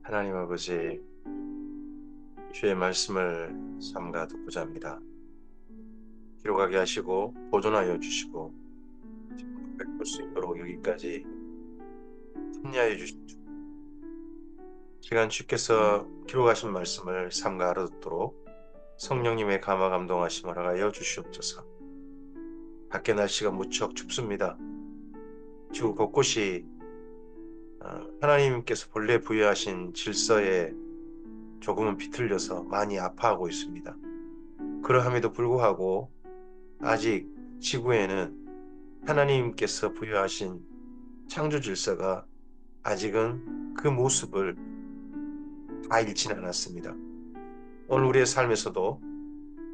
하나님 아버지, 주의 말씀을 삼가 듣고자 합니다. 기록하게 하시고 보존하여 주시고 볼 수 있도록 여기까지 합리하여 주십시오. 시간 주께서 기록하신 말씀을 삼가 알아듣도록 성령님의 감화 감동하심을 하여 주시옵소서. 밖에 날씨가 무척 춥습니다. 지구 곳곳이 하나님께서 본래 부여하신 질서에 조금은 비틀려서 많이 아파하고 있습니다. 그러함에도 불구하고 아직 지구에는 하나님께서 부여하신 창조 질서가 아직은 그 모습을 다 잃지는 않았습니다. 오늘 우리의 삶에서도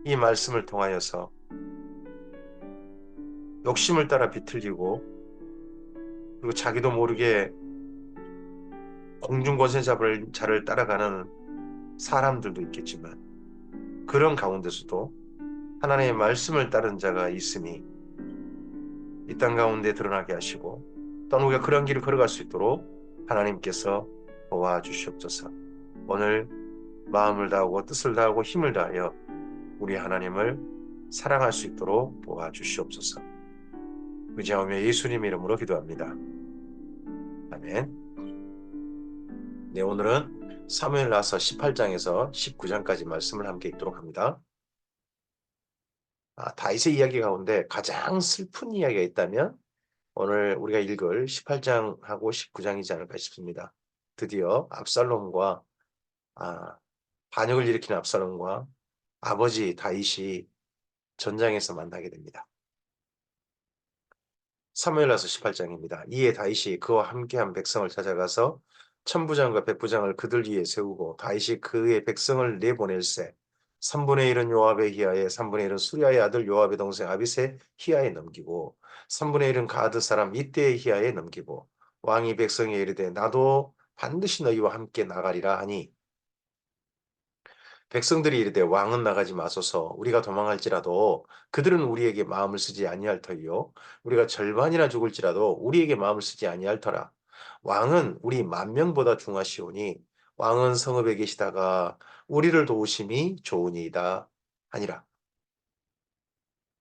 이 말씀을 통하여서 욕심을 따라 비틀리고 그리고 자기도 모르게 공중권세자를 따라가는 사람들도 있겠지만 그런 가운데서도 하나님의 말씀을 따른 자가 있으니 이 땅 가운데 드러나게 하시고 또는 우리가 그런 길을 걸어갈 수 있도록 하나님께서 도와주시옵소서. 오늘 마음을 다하고 뜻을 다하고 힘을 다하여 우리 하나님을 사랑할 수 있도록 도와주시옵소서. 의지하며 예수님 이름으로 기도합니다. 아멘. 네, 오늘은 사무엘하서 18장에서 19장까지 말씀을 함께 읽도록 합니다. 다윗의 이야기 가운데 가장 슬픈 이야기가 있다면 오늘 우리가 읽을 18장하고 19장이지 않을까 싶습니다. 드디어 압살롬과 반역을 일으키는 압살롬과 아버지 다윗이 전장에서 만나게 됩니다. 사무엘하서 18장입니다. 이에 다윗이 그와 함께한 백성을 찾아가서 천부장과 백부장을 그들 위에 세우고 다윗이 그의 백성을 내보낼세 3분의 1은 요압의 히야에 3분의 1은 수리아의 아들 요압의 동생 아비새 히야에 넘기고 3분의 1은 가드 사람 이때의 히야에 넘기고 왕이 백성에 이르되 나도 반드시 너희와 함께 나가리라 하니 백성들이 이르되 왕은 나가지 마소서 우리가 도망할지라도 그들은 우리에게 마음을 쓰지 아니할 터이요 우리가 절반이나 죽을지라도 우리에게 마음을 쓰지 아니할 터라 왕은 우리 10,000명보다 중하시오니 왕은 성읍에 계시다가 우리를 도우심이 좋으니이다 하니라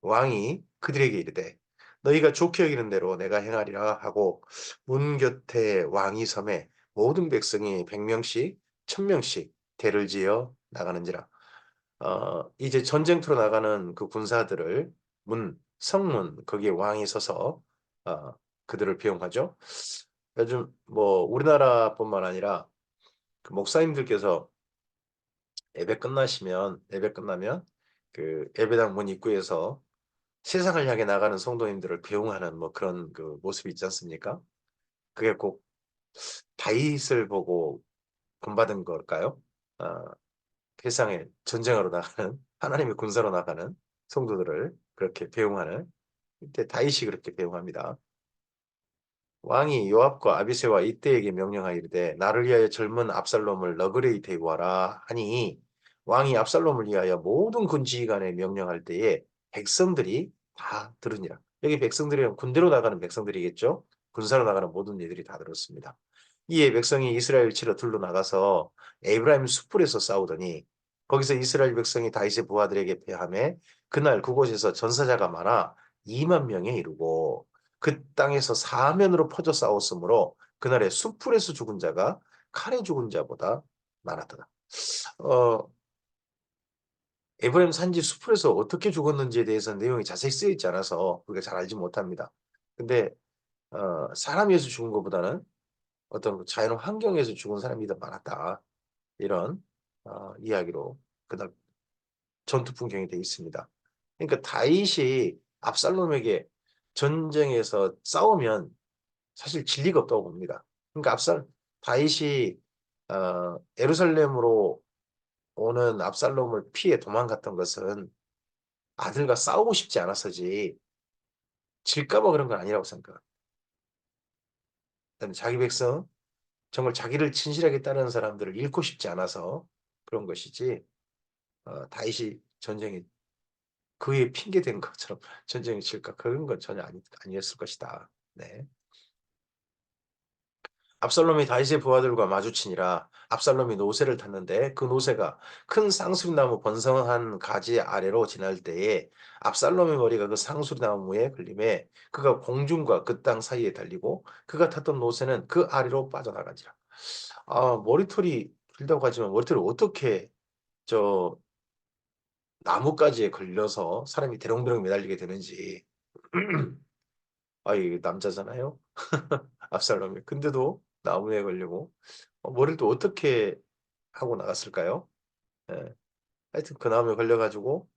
왕이 그들에게 이르되 너희가 좋게 여기는 대로 내가 행하리라 하고 문 곁에 왕이 섬에 모든 백성이 100명씩 1000명씩 대를 지어 나가는지라 이제 전쟁터로 나가는 그 군사들을 성문, 거기에 왕이 서서, 어, 그들을 배웅하죠. 요즘 뭐, 우리나라뿐만 아니라 그 목사님들께서 예배 끝나면 그 예배당 문 입구에서 세상을 향해 나가는 성도님들을 배웅하는 뭐 그런 그 모습이 있지 않습니까? 그게 꼭 다윗을 보고 본받은 걸까요? 어, 세상에 전쟁하러 나가는 하나님의 군사로 나가는 성도들을 그렇게 배웅하는 이때 다윗이 그렇게 배웅합니다. 왕이 요압과 아비새와 이때에게 명령하이르되 나를 위하여 젊은 압살롬을 너그레이 데리고 와라 하니 왕이 압살롬을 위하여 모든 군지휘관에 명령할 때에 백성들이 다 들으니라. 여기 백성들이란 군대로 나가는 백성들이겠죠. 군사로 나가는 모든 이들이 다 들었습니다. 이에 백성이 이스라엘 치러 둘러 나가서 에브라임 숲불에서 싸우더니 거기서 이스라엘 백성이 다윗의 부하들에게 패하매 그날 그곳에서 전사자가 많아 2만 명에 이르고 그 땅에서 사면으로 퍼져 싸웠으므로 그날의 숲불에서 죽은 자가 칼에 죽은 자보다 많았더라. 어, 에브라임 산지 숲불에서 어떻게 죽었는지에 대해서는 내용이 자세히 쓰여 있지 않아서 우리가 잘 알지 못합니다. 근데 사람에서 죽은 것보다는 어떤 자연 환경에서 죽은 사람이 더 많았다. 이런 이야기로 그날 전투 풍경이 되어 있습니다. 그러니까 다윗이 압살롬에게 전쟁에서 싸우면 사실 진리가 없다고 봅니다. 그러니까 다윗이 예루살렘으로 오는 압살롬을 피해 도망갔던 것은 아들과 싸우고 싶지 않아서지 질까 봐 그런 건 아니라고 생각합니다. 자기 백성 정말 자기를 진실하게 따르는 사람들을 잃고 싶지 않아서 그런 것이지 다윗이 전쟁에 그의 핑계 댄 것처럼 전쟁에 질까 그런 건 전혀 아니었을 것이다. 네. 압살롬이 다윗의 부하들과 마주치니라. 압살롬이 노새를 탔는데 그 노새가 큰 쌍수리나무 번성한 가지 아래로 지날 때에 압살롬의 머리가 그 쌍수리나무에 걸림에 그가 공중과 그 땅 사이에 달리고 그가 탔던 노새는 그 아래로 빠져나가니라. 아, 머리털이 길다고 하지만 머리털이 어떻게 저 나뭇가지에 걸려서 사람이 대롱대롱 매달리게 되는지. 아, 이 남자잖아요. 압살롬이. 근데도 나무에 걸리고 머리를 또 어떻게 하고 나갔을까요? 예. 하여튼 그 나무에 걸려가지고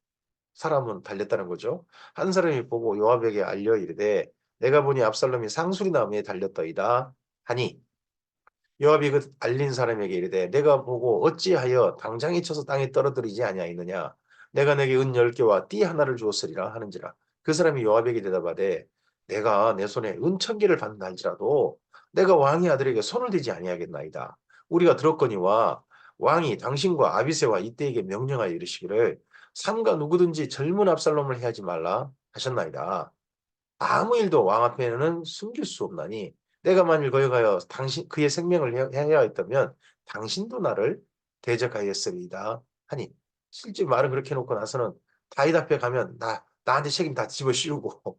사람은 달렸다는 거죠. 한 사람이 보고 요압에게 알려 이르되 내가 보니 압살롬이 상수리 나무에 달렸더이다 하니 요압이 그 알린 사람에게 이르되 내가 보고 어찌하여 당장에 쳐서 땅에 떨어뜨리지 아니하였느냐 내가 내게 은 10개와 띠 하나를 주었으리라 하는지라 그 사람이 요압에게 대답하되 내가 내 손에 은 1000개를 받는 할지라도 내가 왕의 아들에게 손을 대지 아니하겠나이다 우리가 들었거니와 왕이 당신과 아비새와 이때에게 명령하여 이르시기를 삼가 누구든지 젊은 압살롬을 해하지 말라 하셨나이다 아무 일도 왕 앞에는 숨길 수 없나니 내가 만일 거역하여 당신 그의 생명을 해야 했다면 당신도 나를 대적하였으리이다 하니 실제 말을 그렇게 해놓고 나서는 다윗 앞에 가면 나한테 책임 다 집어씌우고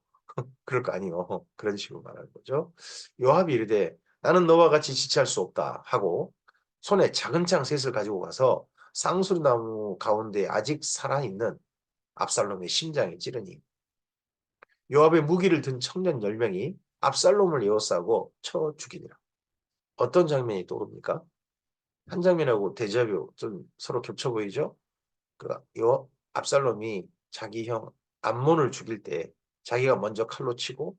그럴 거 아니요 그런 식으로 말하는 거죠. 요압이 이르되 나는 너와 같이 지체할 수 없다 하고 손에 작은 창 셋을 가지고 가서 쌍수리나무 가운데 아직 살아있는 압살롬의 심장에 찌르니 요압의 무기를 든 청년 10명이 압살롬을 에워싸고 쳐 죽이니라. 어떤 장면이 떠오릅니까? 한 장면하고 데자뷰 좀 서로 겹쳐 보이죠? 요 압살롬이 자기 형 암몬을 죽일 때 자기가 먼저 칼로 치고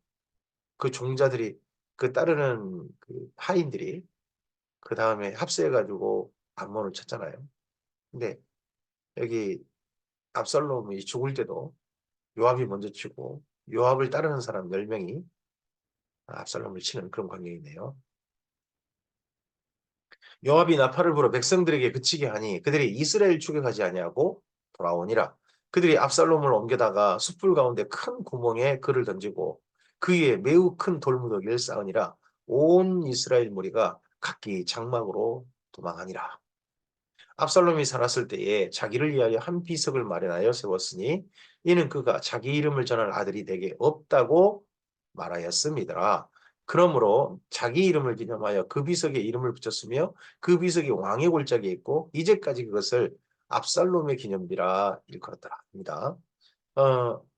그 종자들이 그 따르는 그 하인들이 그 다음에 합세해가지고 암몬을 쳤잖아요. 근데 여기 압살롬이 죽을 때도 요압이 먼저 치고 요압을 따르는 사람 10명이 압살롬을 치는 그런 광경이네요. 요압이 나팔을 불어 백성들에게 그치게 하니 그들이 이스라엘 추격하지 아니하고 돌아오니라. 그들이 압살롬을 옮겨다가 숯불 가운데 큰 구멍에 그를 던지고 그 위에 매우 큰 돌무더기를 쌓으니라. 온 이스라엘 무리가 각기 장막으로 도망하니라. 압살롬이 살았을 때에 자기를 위하여 한 비석을 마련하여 세웠으니 이는 그가 자기 이름을 전할 아들이 내게 없다고 말하였습니다. 그러므로 자기 이름을 기념하여 그 비석에 이름을 붙였으며 그 비석이 왕의 골짜기에 있고 이제까지 그것을 압살롬의 기념비라 일컬었더라 합니다.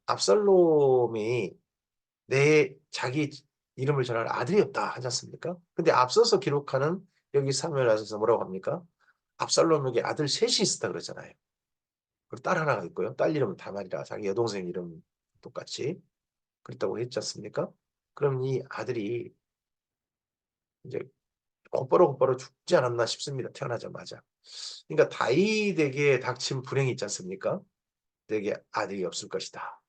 압살롬이 내 자기 이름을 전할 아들이었다 하지 않습니까? 근데 앞서서 기록하는 여기 사무엘하셔서 뭐라고 합니까? 압살롬에게 아들 셋이 있었다 그러잖아요. 그리고 딸 하나가 있고요. 딸 이름은 다말이라 자기 여동생 이름 똑같이 그랬다고 했지 않습니까? 그럼 이 아들이 이제 곧바로 죽지 않았나 싶습니다. 태어나자마자. 그러니까 다윗에게 닥친 불행이 있지 않습니까? 내게 아들이 없을 것이다.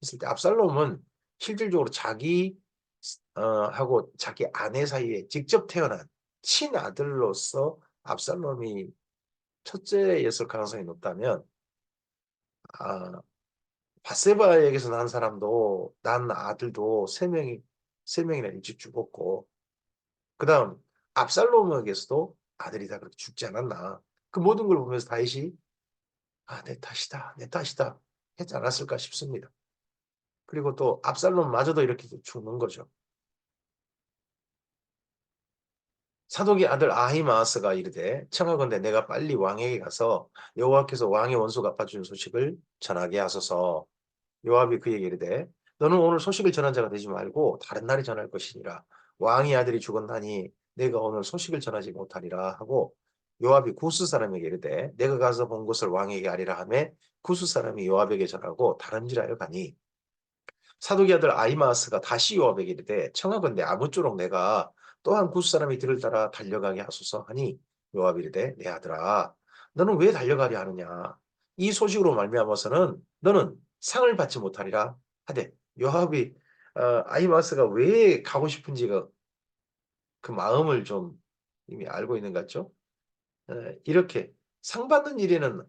했을 때 압살롬은 실질적으로 자기 하고 자기 아내 사이에 직접 태어난 친아들로서 압살롬이 첫째였을 가능성이 높다면 아, 바세바에게서 난 사람도 난 아들도 세 명이나 일찍 죽었고 그다음 압살롬에게서도 아들이 다 그렇게 죽지 않았나 그 모든 걸 보면서 다윗이 내 탓이다 내 탓이다 했지 않았을까 싶습니다. 그리고 또 압살롬마저도 이렇게 죽는 거죠. 사독의 아들 아히마아스가 이르되 청하건대 내가 빨리 왕에게 가서 여호와께서 왕의 원수 갚아준 소식을 전하게 하소서. 요압이 그에게 이르되 너는 오늘 소식을 전한 자가 되지 말고 다른 날에 전할 것이니라. 왕의 아들이 죽었나니 내가 오늘 소식을 전하지 못하리라 하고 요압이 구스 사람에게 이르되 내가 가서 본 것을 왕에게 아리라 하매 구스 사람이 요압에게 전하고 다름질하여 가니 사독의 아들 아히마아스가 다시 요압에게 이르되 청하건대 아무쪼록 내가 또한 구스 사람이 들을 따라 달려가게 하소서 하니 요압이 이르되 내 아들아 너는 왜 달려가려 하느냐 이 소식으로 말미암아서는 너는 상을 받지 못하리라 하되 요압이 아히마아스가 왜 가고 싶은지가 그 마음을 좀 이미 알고 있는 것 같죠? 이렇게 상 받는 일에는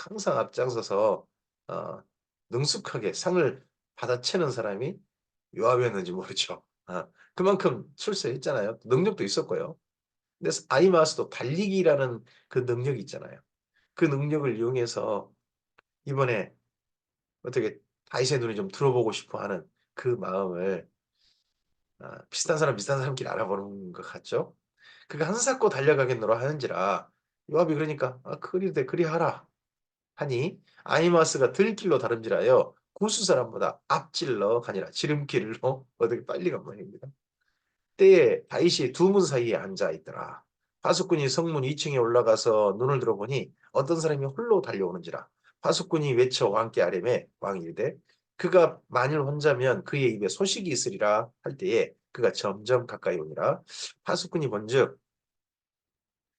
항상 앞장서서 어, 능숙하게 상을 받아채는 사람이 요압이었는지 모르죠. 그만큼 출세했잖아요. 능력도 있었고요. 근데 아히마스도 달리기라는 그 능력이 있잖아요. 그 능력을 이용해서 이번에 어떻게 다윗의 눈이 좀 들어보고 싶어 하는 그 마음을 비슷한 사람끼리 알아보는 것 같죠? 그가 한사코 달려가겠노라 하는지라 요압이 그러니까 그리되 그리하라 하니 아히마스가 들길로 다름질하여 구스 사람보다 앞질러 가니라 지름길로 어떻게 빨리 간 모양입니다. 때에 다윗이 두 문 사이에 앉아 있더라. 파수꾼이 성문 2층에 올라가서 눈을 들어보니 어떤 사람이 홀로 달려오는지라. 파수꾼이 외쳐 왕께 아뢰매 왕이 이르되 그가 만일 혼자면 그의 입에 소식이 있으리라 할 때에 그가 점점 가까이 오니라. 파수꾼이 본즉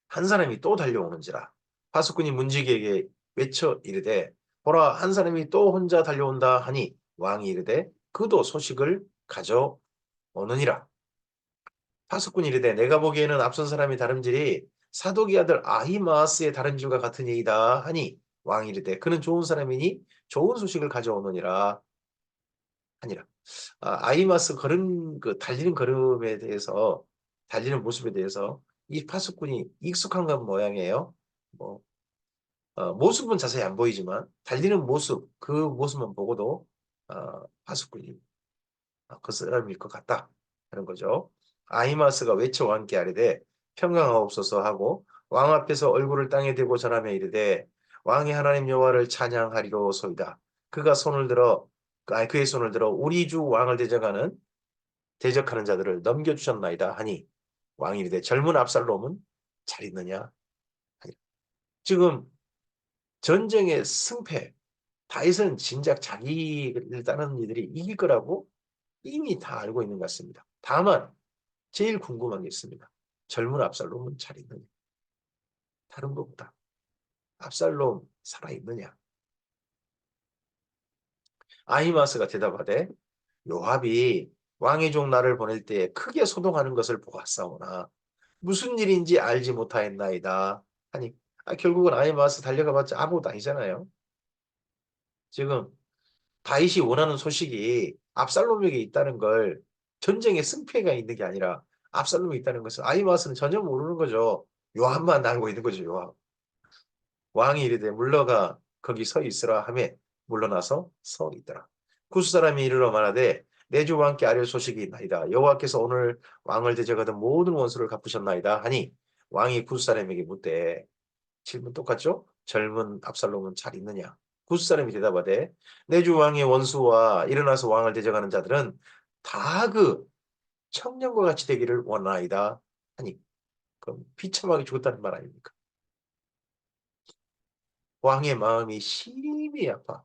한 사람이 또 달려오는지라. 파수꾼이 문지기에게 외쳐 이르되 보라 한 사람이 또 혼자 달려온다 하니 왕이 이르되 그도 소식을 가져오느니라. 파수꾼이 이르되 내가 보기에는 앞선 사람이 다름질이 사독의 아들 아히마스의 다름질과 같으니이다 하니 왕이 이르되 그는 좋은 사람이니 좋은 소식을 가져오느니라 하니라. 아히마스 걸음 그 달리는 걸음에 대해서 달리는 모습에 대해서 이 파수꾼이 익숙한 건 모양이에요. 뭐 모습은 자세히 안 보이지만 달리는 모습 그 모습만 보고도 파수꾼이 그 사람일 것 같다 하는 거죠. 아히마스가 외쳐 왕께 아뢰되 평강하옵소서 하고 왕 앞에서 얼굴을 땅에 대고 전하며 이르되 왕이 하나님 여호와를 찬양하리로소이다. 그가 손을 들어 그의 손을 들어 우리 주 왕을 대적하는 자들을 넘겨주셨나이다 하니 왕이 이르되 젊은 압살롬은 잘 있느냐 하니 지금 전쟁의 승패 다윗은 진작 자기를 따르는 이들이 이길 거라고 이미 다 알고 있는 것 같습니다. 다만 제일 궁금한 게 있습니다. 젊은 압살롬은 잘 있느냐? 다른 것보다 압살롬 살아있느냐? 아히마스가 대답하되 요압이 왕의 종 나를 보낼 때에 크게 소동하는 것을 보았사오나 무슨 일인지 알지 못하였나이다 하니 결국은 아히마스 달려가봤자 아무것도 아니잖아요. 지금 다윗이 원하는 소식이 압살롬에게 있다는 걸 전쟁의 승패가 있는 게 아니라 압살롬이 있다는 것을 아히마스는 전혀 모르는 거죠. 요압만 알고 있는 거죠. 요압. 왕이 이르되 물러가 거기 서 있으라 하며 물러나서 서 있더라. 구스 사람이 이르러 말하되 내 주 왕께 아뢰 소식이 있나이다. 여호와께서 오늘 왕을 대적하던 모든 원수를 갚으셨나이다 하니 왕이 구스 사람에게 묻되 질문 똑같죠? 젊은 압살롬은 잘 있느냐? 구스 사람이 대답하되 내 주 왕의 원수와 일어나서 왕을 대적하는 자들은 다 그 청년과 같이 되기를 원하나이다 하니 그럼 비참하게 죽었다는 말 아닙니까? 왕의 마음이 심히 아파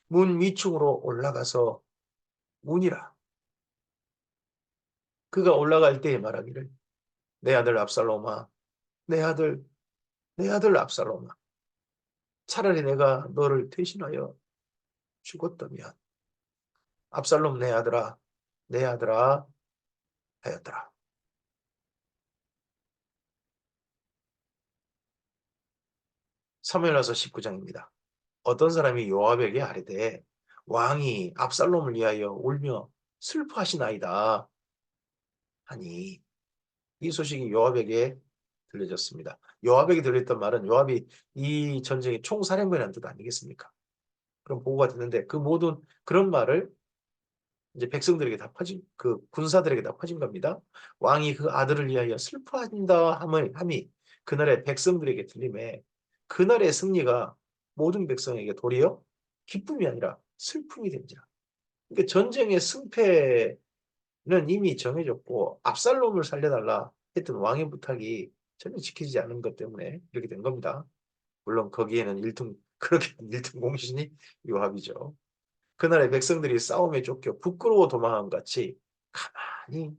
문 위층으로 올라가서 문이라. 그가 올라갈 때에 말하기를 내 아들 압살롬아 내 아들 내 아들 압살롬아 차라리 내가 너를 대신하여 죽었다면 압살롬 내 아들아 하였더라. 사무엘하서 19장입니다. 어떤 사람이 요압에게 아뢰되 왕이 압살롬을 위하여 울며 슬퍼하시나이다 하니 이 소식이 요압에게 들려졌습니다. 요압에게 들렸던 말은 요압이 이 전쟁의 총사령관이라는 뜻 아니겠습니까? 그런 보고가 됐는데 그 모든 그런 말을 이제 백성들에게 다 퍼진 그 군사들에게 다 퍼진 겁니다. 왕이 그 아들을 위하여 슬퍼한다 함이 그날의 백성들에게 들림에 그날의 승리가 모든 백성에게 도리어 기쁨이 아니라 슬픔이 된지라. 그러니까 전쟁의 승패는 이미 정해졌고 압살롬을 살려달라 했던 왕의 부탁이 전혀 지키지 않은 것 때문에 이렇게 된 겁니다. 물론 거기에는 그렇게 일등 공신이 요압이죠. 그날의 백성들이 싸움에 쫓겨 부끄러워 도망한 같이 가만히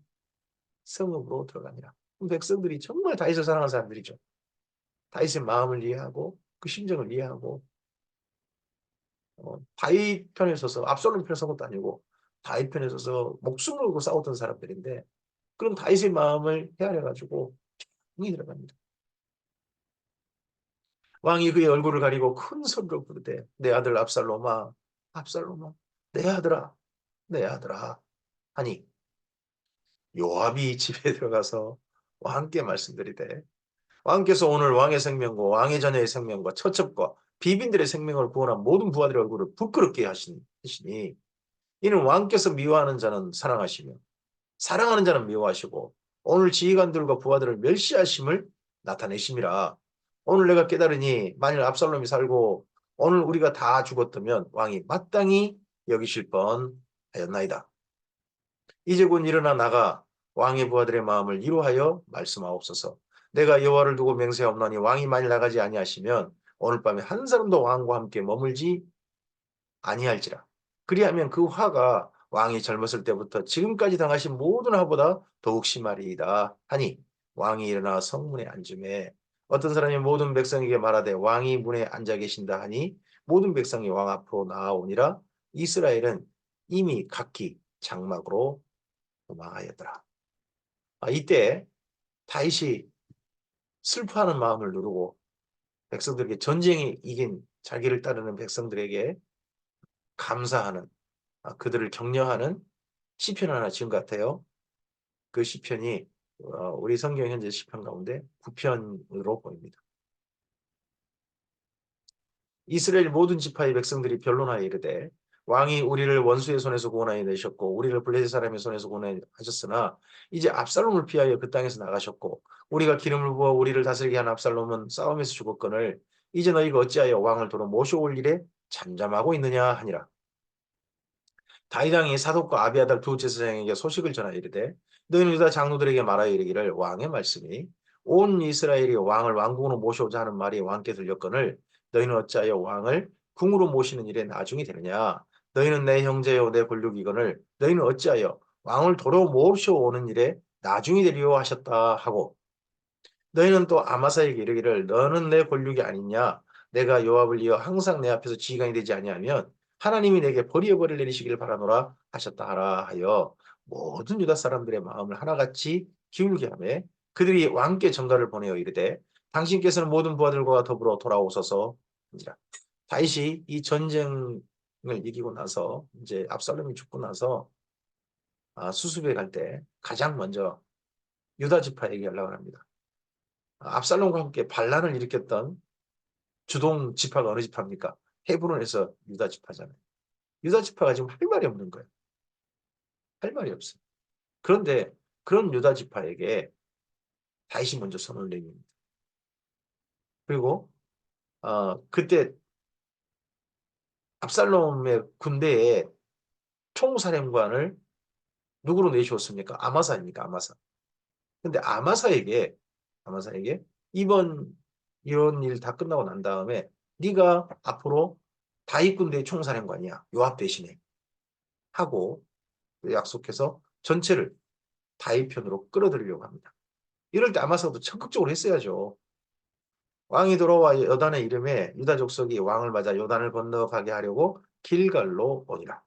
성읍으로 들어가니라. 백성들이 정말 다윗을 사랑하는 사람들이죠. 다윗의 마음을 이해하고 그 심정을 이해하고 다윗 편에 서서 압살롬 편에 선 것도 아니고 다윗 편에 서서 목숨을 걸고 싸웠던 사람들인데 그런 다윗의 마음을 헤아려 가지고 조용히 들어갑니다. 왕이 그의 얼굴을 가리고 큰 소리로 부르되 내 아들 압살롬아 압살롬아 내 아들아 내 아들아 하니 요압이 집에 들어가서 왕께 말씀드리되 왕께서 오늘 왕의 생명과 왕의 자녀의 생명과 처첩과 비빈들의 생명을 구원한 모든 부하들의 얼굴을 부끄럽게 하시니 이는 왕께서 미워하는 자는 사랑하시며 사랑하는 자는 미워하시고 오늘 지휘관들과 부하들을 멸시하심을 나타내심이라. 오늘 내가 깨달으니 만일 압살롬이 살고 오늘 우리가 다 죽었다면 왕이 마땅히 여기실 뻔하였나이다. 이제 곧 일어나 나가 왕의 부하들의 마음을 이루하여 말씀하옵소서. 내가 여호와를 두고 맹세하옵나니 왕이 만일 나가지 아니하시면 오늘 밤에 한 사람도 왕과 함께 머물지 아니할지라. 그리하면 그 화가 왕이 젊었을 때부터 지금까지 당하신 모든 화보다 더욱 심하리이다 하니 왕이 일어나 성문에 앉음에 어떤 사람이 모든 백성에게 말하되 왕이 문에 앉아 계신다 하니 모든 백성이 왕 앞으로 나아오니라. 이스라엘은 이미 각기 장막으로 도망하였더라. 이때 다윗이 슬퍼하는 마음을 누르고 백성들에게 전쟁에 이긴 자기를 따르는 백성들에게 감사하는 그들을 격려하는 시편 하나 지은 것 같아요. 그 시편이 우리 성경 현재 시편 가운데 9편으로 보입니다. 이스라엘 모든 지파의 백성들이 변론하여 이르되 왕이 우리를 원수의 손에서 구원하여 내셨고 우리를 블레셋 사람의 손에서 구원하셨으나 이제 압살롬을 피하여 그 땅에서 나가셨고 우리가 기름을 부어 우리를 다스리게 한 압살롬은 싸움에서 죽었거늘 이제 너희가 어찌하여 왕을 도로 모셔올 일에 잠잠하고 있느냐 하니라. 다윗 왕이 사독과 아비아달 두 제사장에게 소식을 전하여 이르되 너희는 유다 장로들에게 말하여 이르기를 왕의 말씀이 온 이스라엘이 왕을 왕궁으로 모셔오자 하는 말이 왕께 들렸거늘 너희는 어찌하여 왕을 궁으로 모시는 일에 나중이 되느냐. 너희는 내 형제요 내 권력이거늘 너희는 어찌하여 왕을 도로 모셔오는 일에 나중이 되리요 하셨다 하고 너희는 또 아마사에게 이르기를 너는 내 권력이 아니냐. 내가 요압을 이어 항상 내 앞에서 지휘관이 되지 아니하면 하나님이 내게 버리어 버릴 내리시기를 바라노라 하셨다 하라 하여 모든 유다 사람들의 마음을 하나같이 기울게 하며 그들이 왕께 전가를 보내어 이르되 당신께서는 모든 부하들과 더불어 돌아오소서 하니라. 다윗이 이 전쟁을 이기고 나서 이제 압살롬이 죽고 나서 수습에 갈 때 가장 먼저 유다 지파에게 연락을 합니다. 압살롬과 함께 반란을 일으켰던 주동 지파가 어느 지파입니까? 헤브론에서 유다 지파잖아요. 유다 지파가 지금 할 말이 없는 거예요. 할 말이 없어요. 그런데 그런 유다 지파에게 다윗이 먼저 선을 내립니다. 그리고 그때 압살롬의 군대에 총사령관을 누구로 내주었습니까? 아마사입니까? 아마사. 근데 아마사에게 이번 이런 일 다 끝나고 난 다음에 네가 앞으로 다윗 군대의 총사령관이야. 요압 대신에 하고 약속해서 전체를 다윗 편으로 끌어들이려고 합니다. 이럴 때 아마사도 적극적으로 했어야죠. 왕이 돌아와 여단의 이름에 유다 족속이 왕을 맞아 요단을 건너가게 하려고 길갈로 오니라.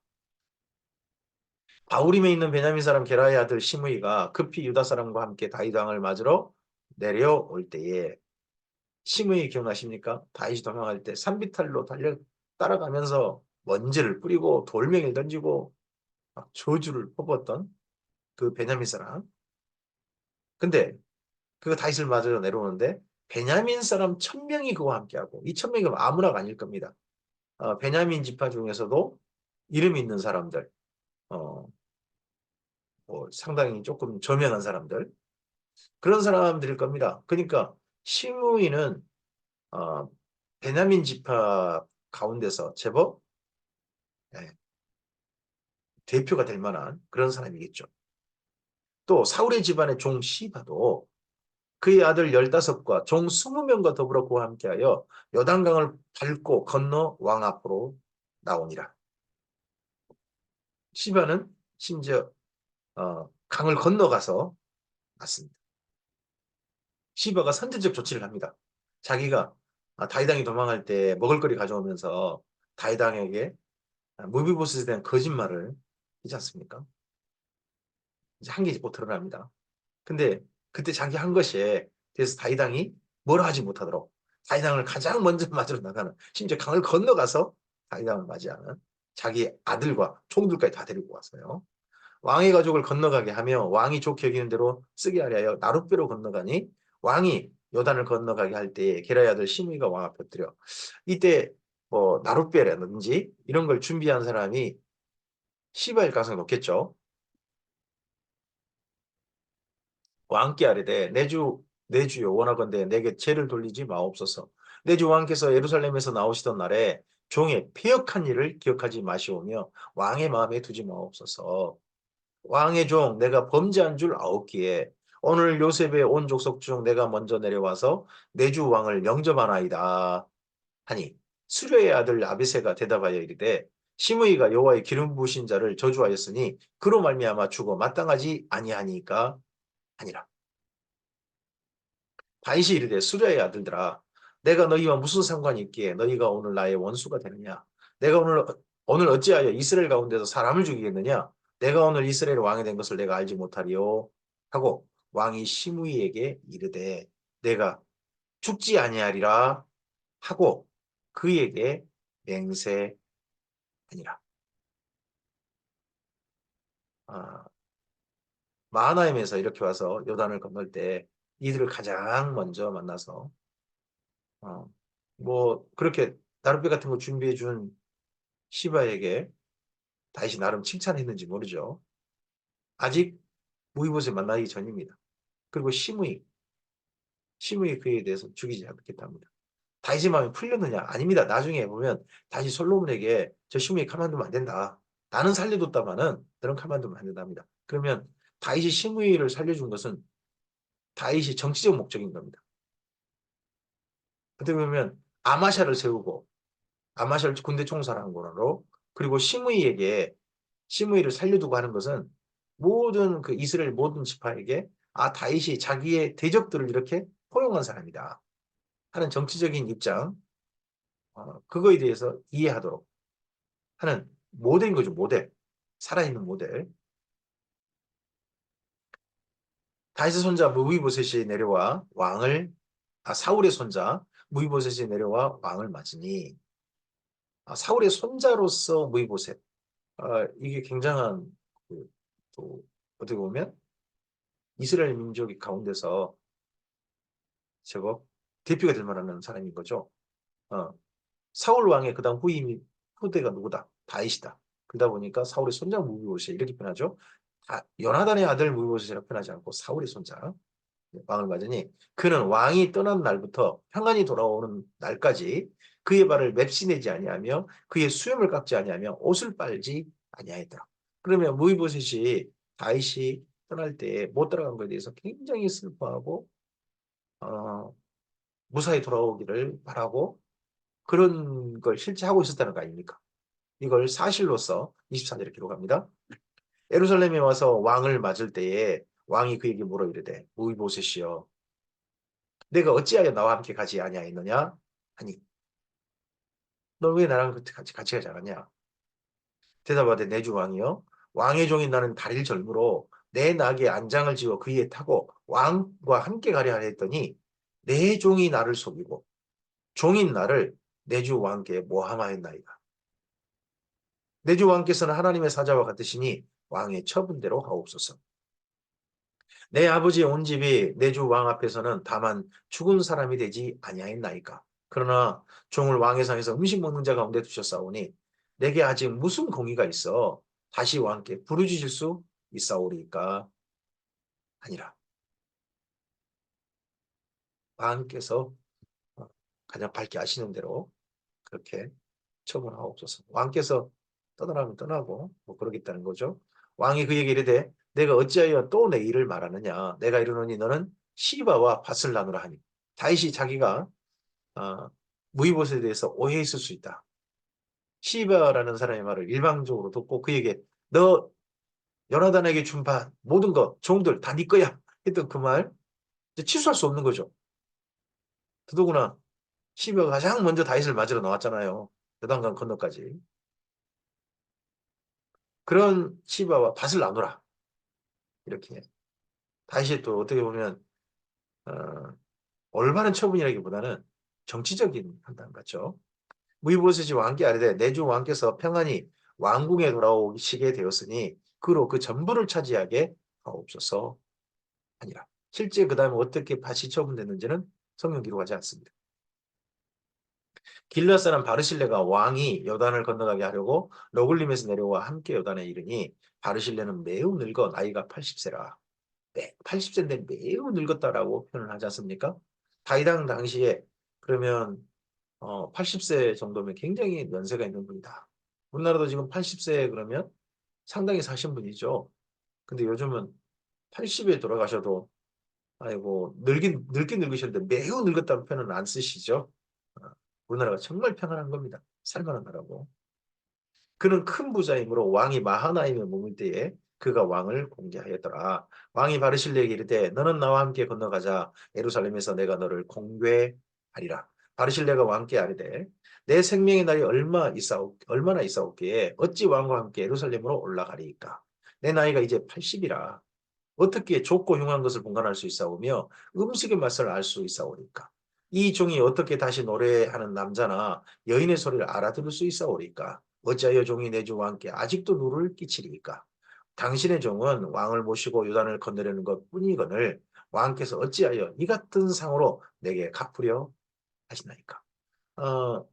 바후림에 있는 베냐민 사람 게라의 아들 시므이가 급히 유다 사람과 함께 다윗 왕을 맞으러 내려올 때에 시므이 기억나십니까? 다윗이 도망할 때 산비탈로 따라가면서 먼지를 뿌리고 돌멩이를 던지고 막 저주를 퍼붓던 그 베냐민 사람. 근데 그 다윗을 맞으러 내려오는데 베냐민 사람 1000명이 그와 함께하고 이 1000명이 아무나가 아닐 겁니다. 베냐민 지파 중에서도 이름 있는 사람들, 어, 상당히 조금 저명한 사람들 그런 사람들일 겁니다. 그러니까 시므이는 어, 베냐민 지파 가운데서 제법 예, 대표가 될 만한 그런 사람이겠죠. 또 사울의 집안의 종 시바도 그의 아들 15과 종 20명과 더불어 그와 함께하여 요단강을 밟고 건너 왕 앞으로 나오니라. 시바는 심지어 강을 건너가서 맞습니다. 시바가 선제적 조치를 합니다. 자기가 다이당이 도망할 때 먹을거리 가져오면서 다이당에게 무비보스에 대한 거짓말을 하지 않습니까? 이제 한 게 못 드러납니다. 근데 그때 자기 한 것에 대해서 다이당이 뭐라 하지 못하도록 다이당을 가장 먼저 맞으러 나가는 심지어 강을 건너가서 다이당을 맞이하는 자기 아들과 총들까지 다 데리고 왔어요. 왕의 가족을 건너가게 하며 왕이 좋게 여기는 대로 쓰게 하려 하여 나룻배로 건너가니 왕이 요단을 건너가게 할 때에 게라의 아들 시므이가 왕 앞에 엎드려 이때 뭐 나룻배라든지 이런 걸 준비한 사람이 시바일 가능성이 높겠죠. 왕께 아뢰되 내 주여 원하건대 내게 죄를 돌리지 마옵소서. 내 주 왕께서 예루살렘에서 나오시던 날에 종의 패역한 일을 기억하지 마시오며 왕의 마음에 두지 마옵소서. 왕의 종 내가 범죄한 줄 아옵기에 오늘 요셉의 온 족속 중 내가 먼저 내려와서 내 주 왕을 영접하나이다 하니 수레의 아들 아비새가 대답하여 이르되 시므이가 여호와의 기름 부으신 자를 저주하였으니 그로 말미암아 죽어 마땅하지 아니하니까 아니라. 다윗이 이르되 수레의 아들들아 내가 너희와 무슨 상관이 있기에 너희가 오늘 나의 원수가 되느냐 내가 오늘 어찌하여 이스라엘 가운데서 사람을 죽이겠느냐 내가 오늘 이스라엘 왕이 된 것을 내가 알지 못하리요 하고 왕이 시므이에게 이르되 내가 죽지 아니하리라 하고 그에게 맹세하니라. 아, 마하나임에서 이렇게 와서 요단을 건널 때 이들을 가장 먼저 만나서 어, 뭐 그렇게 나룻배 같은 거 준비해 준 시바에게 다윗이 나름 칭찬했는지 모르죠. 아직 무이봇을 만나기 전입니다. 그리고 시므이 그에 대해서 죽이지 않겠답니다. 다윗의 마음이 풀렸느냐? 아닙니다. 나중에 보면 다시 솔로몬에게 저 시므이 가만두면 안 된다. 나는 살려뒀다마는 너는 가만두면 안 된답니다. 그러면 다윗이 시므이를 살려준 것은 다윗이 정치적 목적인 겁니다. 어떻게 보면 아마샤를 세우고 아마샤를 군대 총사령관으로 그리고 시므이를 살려두고 하는 것은 모든 그 이스라엘 모든 지파에게 다윗이 자기의 대적들을 이렇게 포용한 사람이다 하는 정치적인 입장 그거에 대해서 이해하도록 하는 모델인 거죠. 모델. 살아있는 모델. 다윗의 손자 무비보셋이 내려와 사울의 손자 무비보셋이 내려와 왕을 맞으니 사울의 손자로서 무비보셋 이게 굉장한 그, 또 어떻게 보면 이스라엘 민족이 가운데서 제법 대표가 될 만한 사람인 거죠. 어, 사울 왕의 그다음 후대가 누구다? 다윗이다. 그러다 보니까 사울의 손자 무비보셋 이렇게 표현하죠. 요나단의 아들 무비보셋이라고 표현하지 않고 사울의 손자 왕을 맞으니 그는 왕이 떠난 날부터 평안히 돌아오는 날까지 그의 발을 맵시내지 아니하며 그의 수염을 깎지 아니하며 옷을 빨지 아니하였더라. 그러면 무비보셋이 다윗이 떠날 때 못 들어간 것에 대해서 굉장히 슬퍼하고 어, 무사히 돌아오기를 바라고 그런 걸 실제 하고 있었다는 거 아닙니까? 이걸 사실로서 24절에 기록합니다. 예루살렘에 와서 왕을 맞을 때에 왕이 그에게 물어 이르되 무비보셋이여 내가 어찌하여 나와 함께 가지 아니하였느냐 하니 너 왜 나랑 같이 가지 않았냐 대답하되 내 주 왕이여 왕의 종인 나는 다리를 절므로 내 낙에 안장을 지어 그위에 타고 왕과 함께 가려 하려 했더니 내 종이 나를 속이고 종인 나를 내 주 왕께 모함하였나이다. 내 주 왕께서는 하나님의 사자와 같으시니 왕의 처분대로 하옵소서. 내 아버지의 온 집이 내 주 왕 앞에서는 다만 죽은 사람이 되지 아니하였나이까. 그러나 종을 왕의 상에서 음식 먹는 자 가운데 두셨사오니 내게 아직 무슨 공의가 있어 다시 왕께 부르짖을 수 있사오리까 아니라. 왕께서 가장 밝게 아시는 대로 그렇게 처분하옵소서. 왕께서 떠나라면 떠나고 뭐 그러겠다는 거죠. 왕이 그에게 이르되 내가 어찌하여 또 내 일을 말하느냐. 내가 이르노니 너는 시바와 밭을 나누라 하니. 다윗이 자기가 어, 무이봇에 대해서 오해했을 수 있다. 시바라는 사람의 말을 일방적으로 듣고 그에게 너 요나단에게 준 밭 모든 것 종들 다 네 거야 했던 그 말 취소할 수 없는 거죠. 더더구나 시바가 가장 먼저 다윗을 맞으러 나왔잖아요. 요단강 건너까지. 그런 시바와 밭을 나누라. 이렇게. 다윗이 또 어떻게 보면 어, 올바른 처분이라기보다는 정치적인 판단 같죠. 무이보셋이 왕께 아뢰되 내 주 왕께서 평안히 왕궁에 돌아오시게 되었으니 그로 그 전부를 차지하게 하옵소서 아니라. 실제 그 다음에 어떻게 다시 처분됐는지는 성경 기록하지 않습니다. 길르앗 사람 바르실레가 왕이 요단을 건너가게 하려고 너굴림에서 내려와 함께 요단에 이르니 바르실레는 매우 늙어 나이가 80세라. 80세인데 매우 늙었다라고 표현을 하지 않습니까? 다이당 당시에 그러면 80세 정도면 굉장히 연세가 있는 분이다. 우리나라도 지금 80세 그러면 상당히 사신 분이죠. 근데 요즘은 80에 돌아가셔도 아이고 늙긴 늙으셨는데 매우 늙었다는 표현은 안 쓰시죠. 어, 우리나라가 정말 평안한 겁니다. 살만한 나라고. 그는 큰 부자이므로 왕이 마하나임에 머물 때에 그가 왕을 공개하였더라. 왕이 바르실레에게 이르되 너는 나와 함께 건너가자. 예루살렘에서 내가 너를 공개하리라. 바르실레가 왕께 아뢰되 내 생명의 날이 얼마나 있사옵기에 어찌 왕과 함께 예루살렘으로 올라가리이까. 내 나이가 이제 80이라. 어떻게 좁고 흉한 것을 분간할 수 있사오며 음식의 맛을 알 수 있사오리까? 이 종이 어떻게 다시 노래하는 남자나 여인의 소리를 알아들을 수 있사오리까? 어찌하여 종이 내 주 왕께 아직도 누를 끼치리이까? 당신의 종은 왕을 모시고 요단을 건너려는 것 뿐이거늘 왕께서 어찌하여 이 같은 상으로 내게 갚으려 하시나이까? 어,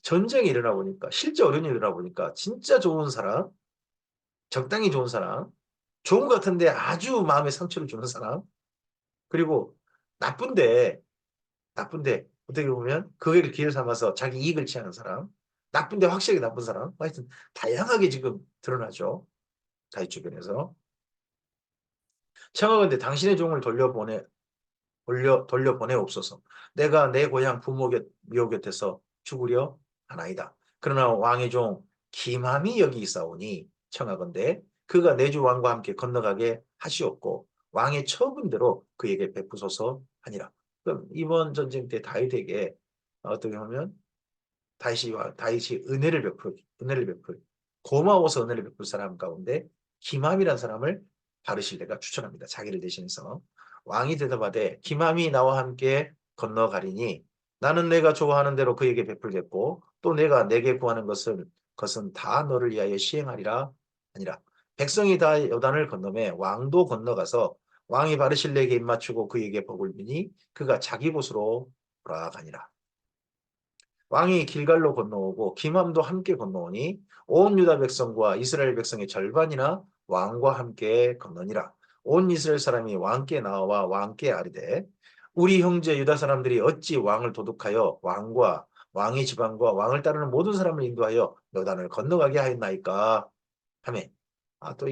전쟁이 일어나 보니까 실제 어려움이 일어나 보니까 진짜 좋은 사람, 적당히 좋은 사람, 좋은 것 같은데 아주 마음에 상처를 주는 사람, 그리고 나쁜데, 나쁜데, 어떻게 보면 그걸 기회를 삼아서 자기 이익을 취하는 사람, 나쁜데 확실하게 나쁜 사람, 하여튼 다양하게 지금 드러나죠. 다윗 주변에서. 청하건대 당신의 종을 돌려보내옵소서. 내가 내 고향 부모 묘 곁에서 죽으려 하나이다. 그러나 왕의 종 기맘이 여기 있사오니 청하건대 그가 내 주 왕과 함께 건너가게 하시옵고 왕의 처분대로 그에게 베푸소서 하니라. 그럼 이번 전쟁 때 다윗에게 어떻게 하면 다윗이 은혜를 베풀 고마워서 은혜를 베풀 사람 가운데 기맘이라는 사람을 바르실레가 추천합니다. 자기를 대신해서 왕이 대답하되 기맘이 나와 함께 건너가리니 나는 내가 좋아하는 대로 그에게 베풀겠고 또 내가 내게 구하는 것은 다 너를 위하여 시행하리라 아니라 백성이 다 요단을 건너매 왕도 건너가서 왕이 바르실레에게 입맞추고 그에게 복을 비니 그가 자기 곳으로 돌아가니라. 왕이 길갈로 건너오고 기맘도 함께 건너오니 온 유다 백성과 이스라엘 백성의 절반이나 왕과 함께 건너니라. 온 이스라엘 사람이 왕께 나와 왕께 아뢰되 우리 형제 유다 사람들이 어찌 왕을 도둑하여 왕과 왕의 지방과 왕을 따르는 모든 사람을 인도하여 요단을 건너가게 하였나이까 하매 또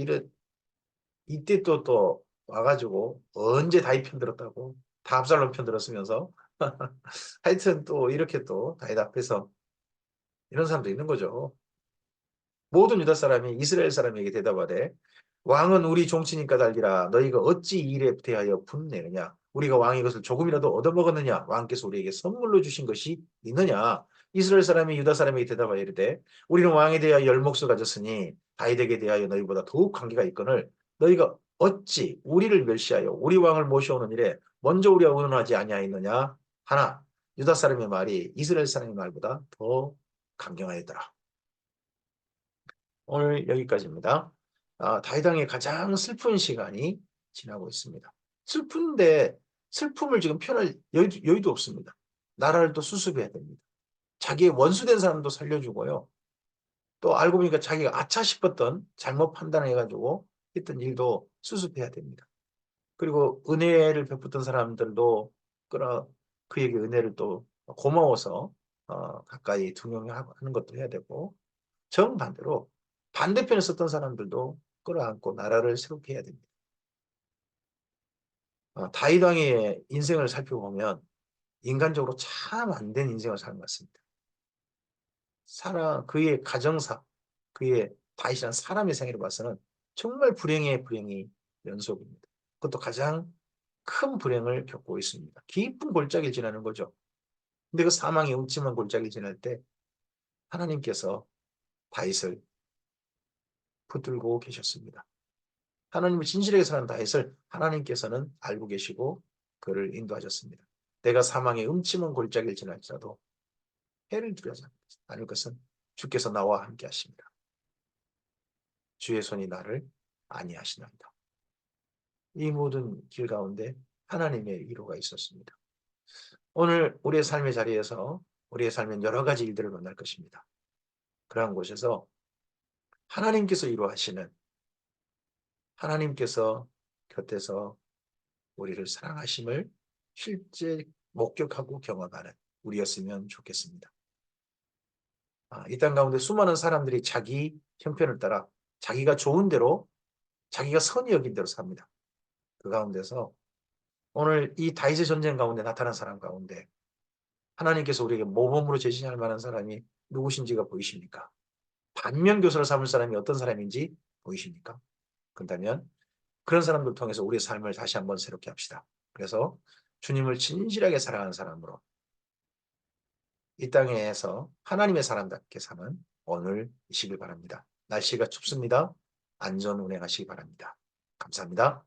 이때 또 와가지고 언제 다윗 편 들었다고 다 압살롬 편 들었으면서 하여튼 또 이렇게 또 다윗 앞에서 이런 사람도 있는 거죠. 모든 유다 사람이 이스라엘 사람에게 대답하되 왕은 우리 종치니까 달기라 너희가 어찌 이 일에 대하여 분내느냐 우리가 왕의 것을 조금이라도 얻어먹었느냐 왕께서 우리에게 선물로 주신 것이 있느냐 이스라엘 사람이 유다 사람에게 대답하여 이르되 우리는 왕에 대하여 열목을 가졌으니 다윗에게 대하여 너희보다 더욱 관계가 있거늘 너희가 어찌 우리를 멸시하여 우리 왕을 모셔오는 일에 먼저 우리와 의논하지 아니하였느냐 하나 유다 사람의 말이 이스라엘 사람의 말보다 더 강경하였더라. 오늘 여기까지입니다. 다윗왕의 가장 슬픈 시간이 지나고 있습니다. 슬픈데 슬픔을 지금 표현할 여유도 없습니다. 나라를 또 수습해야 됩니다. 자기의 원수된 사람도 살려주고요. 또 알고 보니까 자기가 아차 싶었던 잘못 판단해가지고 했던 일도 수습해야 됩니다. 그리고 은혜를 베푸던 사람들도 끌어 그에게 은혜를 또 고마워서 가까이 등용하는 것도 해야 되고 정반대로 반대편에 섰던 사람들도 끌어안고 나라를 새롭게 해야 됩니다. 다윗 왕의 인생을 살펴보면 인간적으로 참 안 된 인생을 살은 것 같습니다. 그의 가정사, 그의 다윗이라는 사람의 생애를 봐서는 정말 불행이 연속입니다. 그것도 가장 큰 불행을 겪고 있습니다. 깊은 골짜기를 지나는 거죠. 근데 그 사망의 음침한 골짜기를 지날 때 하나님께서 다윗을 붙들고 계셨습니다. 하나님을 진실하게 사는 다윗을 하나님께서는 알고 계시고 그를 인도하셨습니다. 내가 사망의 음침한 골짜기를 지날지라도 해를 두려워하지 않을 것은 주께서 나와 함께 하십니다. 주의 손이 나를 아니하시나이다. 이 모든 길 가운데 하나님의 위로가 있었습니다. 오늘 우리의 삶의 자리에서 우리의 삶엔 여러 가지 일들을 만날 것입니다. 그러한 곳에서 하나님께서 위로하시는, 하나님께서 곁에서 우리를 사랑하심을 실제 목격하고 경험하는 우리였으면 좋겠습니다. 이 땅 가운데 수많은 사람들이 자기 형편을 따라 자기가 좋은 대로, 자기가 선히 여긴 대로 삽니다. 그 가운데서 오늘 이 다윗의 전쟁 가운데 나타난 사람 가운데 하나님께서 우리에게 모범으로 제시할 만한 사람이 누구신지가 보이십니까? 반면교사를 삼을 사람이 어떤 사람인지 보이십니까? 그렇다면 그런 사람들 통해서 우리의 삶을 다시 한번 새롭게 합시다. 그래서 주님을 진실하게 사랑하는 사람으로 이 땅에서 하나님의 사람답게 사는 오늘이시길 바랍니다. 날씨가 춥습니다. 안전 운행하시기 바랍니다. 감사합니다.